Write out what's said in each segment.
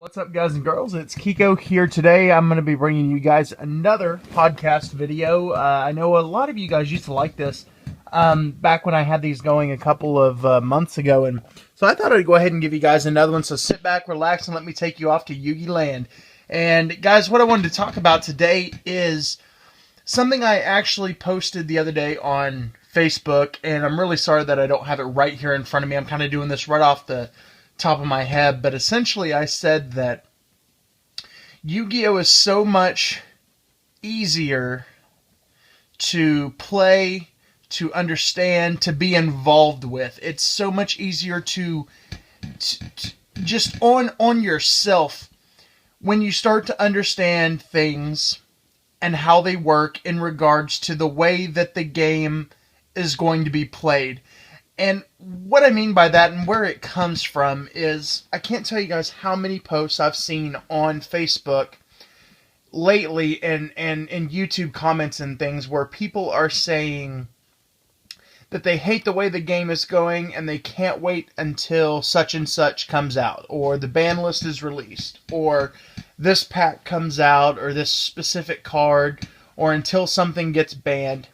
What's up, guys and girls? It's Kiko here today. I'm going to be bringing you guys another podcast video. I know a lot of you guys used to like this back when I had these going a couple of months ago, and so I thought I'd go ahead and give you guys another one. So sit back, relax, and let me take you off to Yu-Gi Land. And guys, what I wanted to talk about today is something I actually posted the other day on Facebook, and I'm really sorry that I don't have it right here in front of me. I'm kind of doing this right off the top of my head, but essentially I said that Yu-Gi-Oh is so much easier to play, to understand, to be involved with. It's so much easier to just on yourself when you start to understand things and how they work in regards to the way that the game is going to be played. And what I mean by that and where it comes from is, I can't tell you guys how many posts I've seen on Facebook lately and in YouTube comments and things where people are saying that they hate the way the game is going and they can't wait until such and such comes out, or the ban list is released, or this pack comes out, or this specific card, or until something gets banned.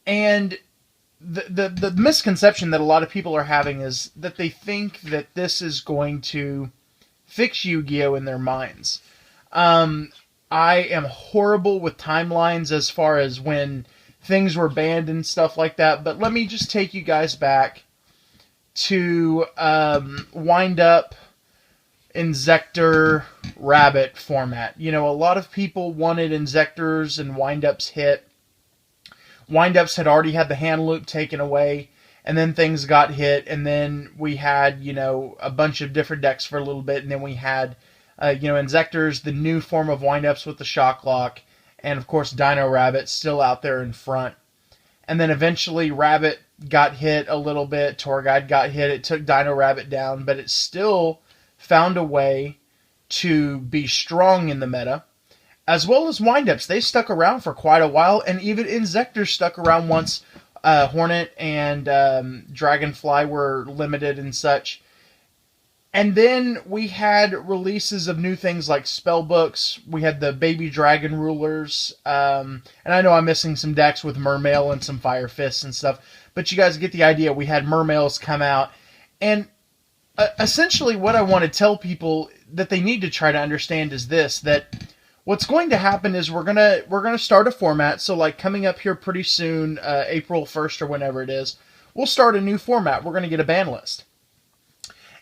And the misconception that a lot of people are having is that they think that this is going to fix Yu-Gi-Oh in their minds. I am horrible with timelines as far as when things were banned and stuff like that, but let me just take you guys back to wind up Inzektor Rabbit format. You know, a lot of people wanted Inzektors and wind-ups hit. Wind-ups had already had the hand loop taken away, and then things got hit, and then we had, you know, a bunch of different decks for a little bit, and then we had, Inzektors, the new form of wind-ups with the shock lock, and of course Dino Rabbit still out there in front. And then eventually Rabbit got hit a little bit, Torguide got hit, it took Dino Rabbit down, but it still found a way to be strong in the meta. As well as wind-ups. They stuck around for quite a while, and even Inzektors stuck around once Hornet and Dragonfly were limited and such. And then we had releases of new things like spellbooks. We had the Baby Dragon Rulers. And I know I'm missing some decks with Mermail and some Fire Fists and stuff, but you guys get the idea. We had Mermails come out. And essentially what I want to tell people that they need to try to understand is this, that what's going to happen is we're gonna start a format. So like coming up here pretty soon, April 1st or whenever it is, we'll start a new format. We're gonna get a ban list,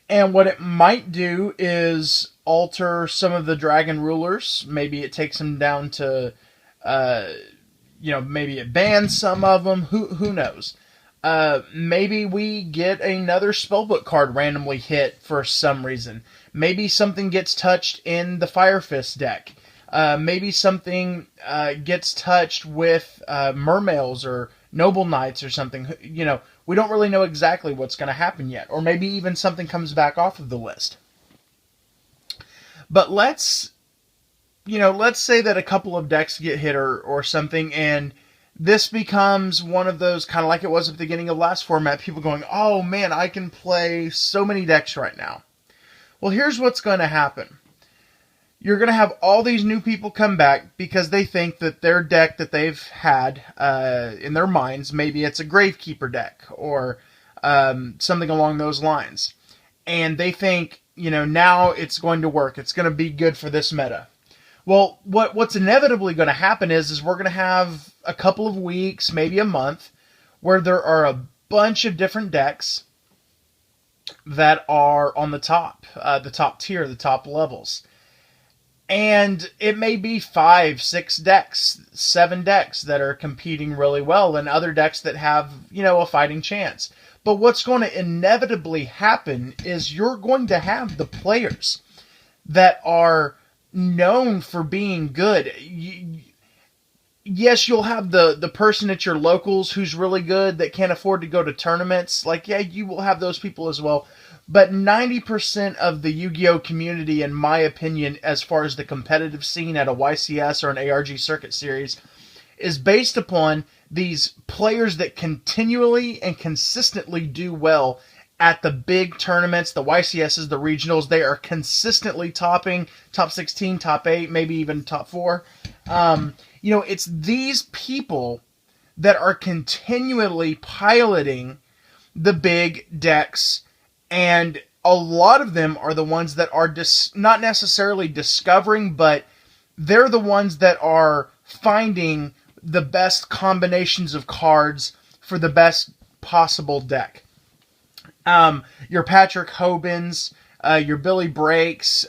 and what it might do is alter some of the Dragon Rulers. Maybe it takes them down to, maybe it bans some of them. Who knows? Maybe we get another spellbook card randomly hit for some reason. Maybe something gets touched in the Fire Fist deck. Maybe something gets touched with Mermails or Noble Knights or something. You know, we don't really know exactly what's going to happen yet. Or maybe even something comes back off of the list. But let's say that a couple of decks get hit or something, and this becomes one of those, kind of like it was at the beginning of last format, people going, oh man, I can play so many decks right now. Well, here's what's going to happen. You're going to have all these new people come back because they think that their deck that they've had in their minds, maybe it's a Gravekeeper deck or something along those lines. And they think, now it's going to work. It's going to be good for this meta. Well, what's inevitably going to happen is we're going to have a couple of weeks, maybe a month, where there are a bunch of different decks that are on the top tier, the top levels. And it may be 5, 6 decks, 7 decks that are competing really well, and other decks that have, a fighting chance. But what's going to inevitably happen is you're going to have the players that are known for being good. Yes, you'll have the person at your locals who's really good that can't afford to go to tournaments. Like, yeah, you will have those people as well. But 90% of the Yu-Gi-Oh community, in my opinion, as far as the competitive scene at a YCS or an ARG circuit series, is based upon these players that continually and consistently do well at the big tournaments, the YCSs, the regionals, they are consistently topping top 16, top 8, maybe even top 4. It's these people that are continually piloting the big decks, and a lot of them are the ones that are not necessarily discovering, but they're the ones that are finding the best combinations of cards for the best possible deck. Your Patrick Hobins, your Billy Breaks,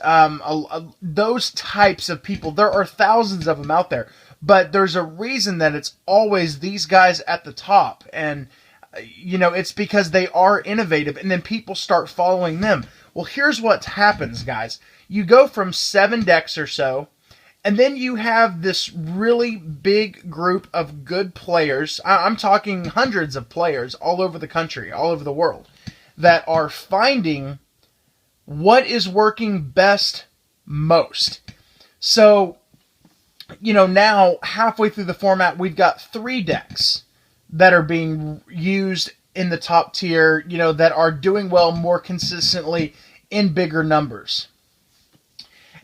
those types of people. There are thousands of them out there, but there's a reason that it's always these guys at the top, and it's because they are innovative, and then people start following them. Well, here's what happens, guys. You go from 7 decks or so, and then you have this really big group of good players. I'm talking hundreds of players all over the country, all over the world, that are finding what is working best most. So, now halfway through the format, we've got 3 decks that are being used in the top tier, that are doing well more consistently in bigger numbers.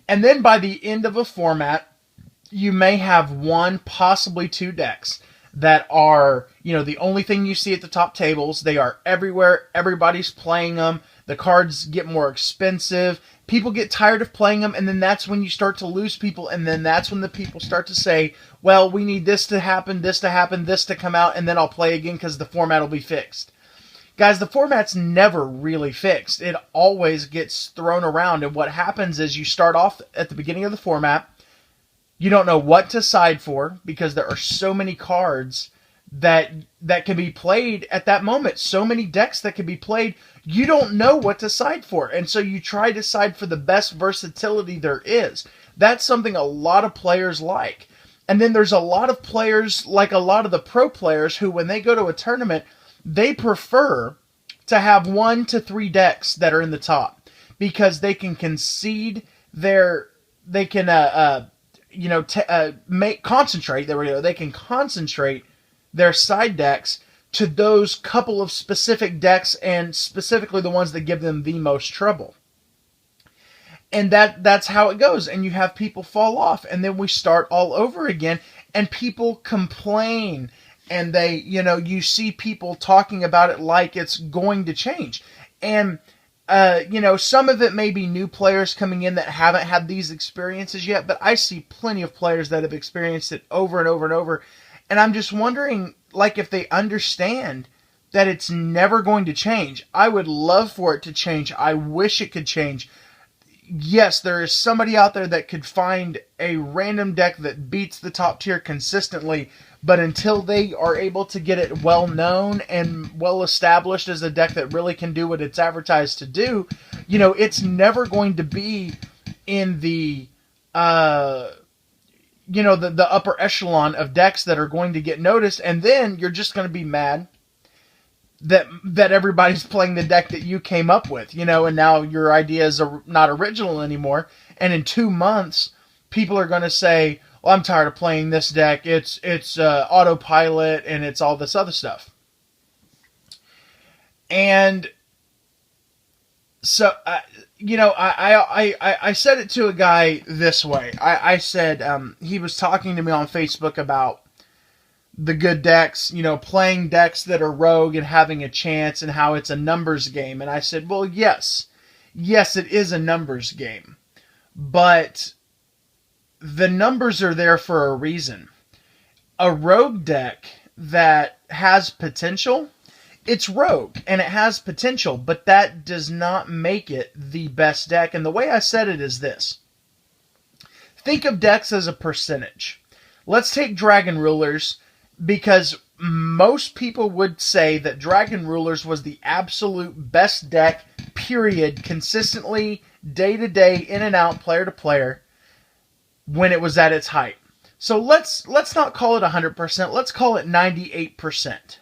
And then by the end of a format, you may have 1, possibly 2 decks that are, the only thing you see at the top tables. They are everywhere. Everybody's playing them. The cards get more expensive. People get tired of playing them, and then that's when you start to lose people, and then that's when the people start to say, well, we need this to happen, this to come out, and then I'll play again because the format will be fixed. Guys, the format's never really fixed. It always gets thrown around, and what happens is you start off at the beginning of the format. You don't know what to side for because there are so many cards that can be played at that moment. So many decks that can be played. You don't know what to side for. And so you try to side for the best versatility there is. That's something a lot of players like. And then there's a lot of players, like a lot of the pro players, who when they go to a tournament, they prefer to have 1 to 3 decks that are in the top because they can concede concentrate. There we go. They can concentrate their side decks to those couple of specific decks, and specifically the ones that give them the most trouble. And that's how it goes. And you have people fall off, and then we start all over again, and people complain, and they, you see people talking about it like it's going to change. And some of it may be new players coming in that haven't had these experiences yet, but I see plenty of players that have experienced it over and over and over. And I'm just wondering, if they understand that it's never going to change. I would love for it to change. I wish it could change. Yes, there is somebody out there that could find a random deck that beats the top tier consistently, but until they are able to get it well known and well established as a deck that really can do what it's advertised to do, it's never going to be in the the upper echelon of decks that are going to get noticed, and then you're just going to be mad that everybody's playing the deck that you came up with, and now your ideas are not original anymore, and in 2 months, people are going to say, well, I'm tired of playing this deck, it's autopilot, and it's all this other stuff. And so, I said it to a guy this way. I said, he was talking to me on Facebook about the good decks, playing decks that are rogue and having a chance, and how it's a numbers game. And I said, well, yes, it is a numbers game, but the numbers are there for a reason. A rogue deck that has potential, it's rogue, and it has potential, but that does not make it the best deck. And the way I said it is this. Think of decks as a percentage. Let's take Dragon Rulers, because most people would say that Dragon Rulers was the absolute best deck, period, consistently, day to day, in and out, player to player, when it was at its height. So let's not call it 100%, let's call it 98%.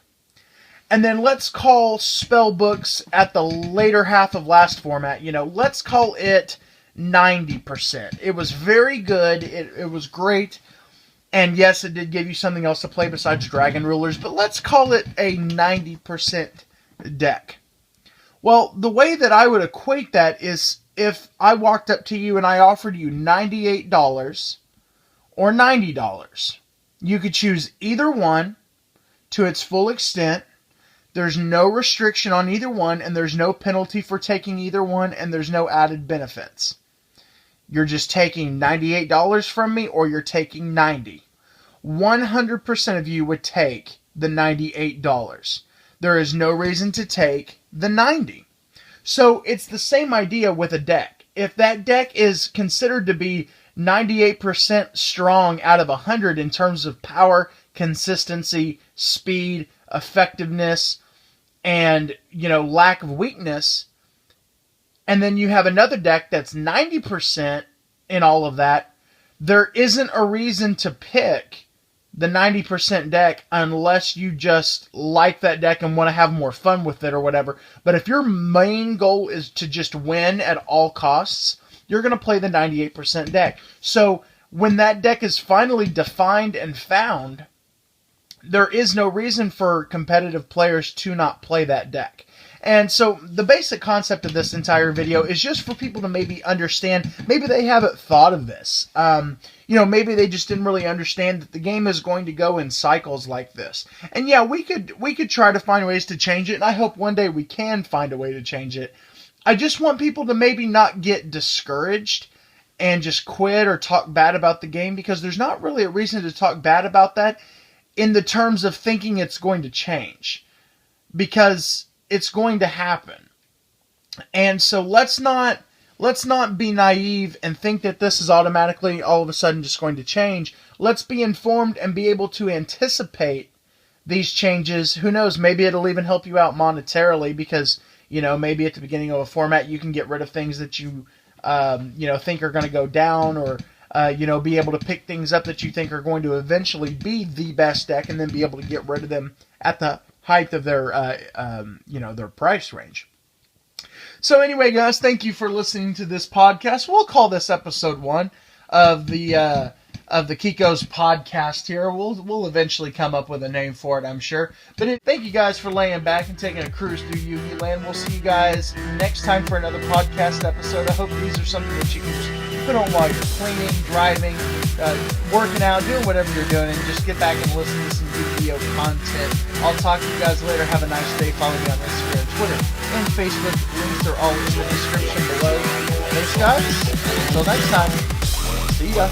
And then let's call Spellbooks at the later half of last format, let's call it 90%. It was very good, it was great, and yes, it did give you something else to play besides Dragon Rulers, but let's call it a 90% deck. Well, the way that I would equate that is if I walked up to you and I offered you $98 or $90. You could choose either one to its full extent. There's no restriction on either one, and there's no penalty for taking either one, and there's no added benefits. You're just taking $98 from me, or you're taking $90. 100% of you would take the $98. There is no reason to take the $90. So it's the same idea with a deck. If that deck is considered to be 98% strong out of 100 in terms of power, consistency, speed, effectiveness, and, lack of weakness, and then you have another deck that's 90% in all of that, there isn't a reason to pick the 90% deck unless you just like that deck and want to have more fun with it or whatever. But if your main goal is to just win at all costs, you're going to play the 98% deck. So when that deck is finally defined and found, there is no reason for competitive players to not play that deck. And so the basic concept of this entire video is just for people to maybe understand. Maybe they haven't thought of this. Maybe they just didn't really understand that the game is going to go in cycles like this. And yeah, we could try to find ways to change it, and I hope one day we can find a way to change it. I just want people to maybe not get discouraged and just quit or talk bad about the game, because there's not really a reason to talk bad about that in the terms of thinking it's going to change, because it's going to happen. And so let's not be naive and think that this is automatically all of a sudden just going to change. Let's be informed and be able to anticipate these changes. Who knows, maybe it'll even help you out monetarily, because maybe at the beginning of a format you can get rid of things that you think are going to go down, or be able to pick things up that you think are going to eventually be the best deck, and then be able to get rid of them at the height of their their price range. So anyway, guys, thank you for listening to this podcast. We'll call this episode 1 of the Kiko's podcast here. We'll eventually come up with a name for it, I'm sure. But thank you guys for laying back and taking a cruise through Yu-Gi Land. We'll see you guys next time for another podcast episode. I hope these are something that you can just put on while you're cleaning, driving, working out, doing whatever you're doing, and just get back and listen to some Yu-Gi-Oh content. I'll talk to you guys later. Have a nice day. Follow me on Instagram, Twitter, and Facebook. Links are all in the description below. Thanks, guys. Until next time. See ya.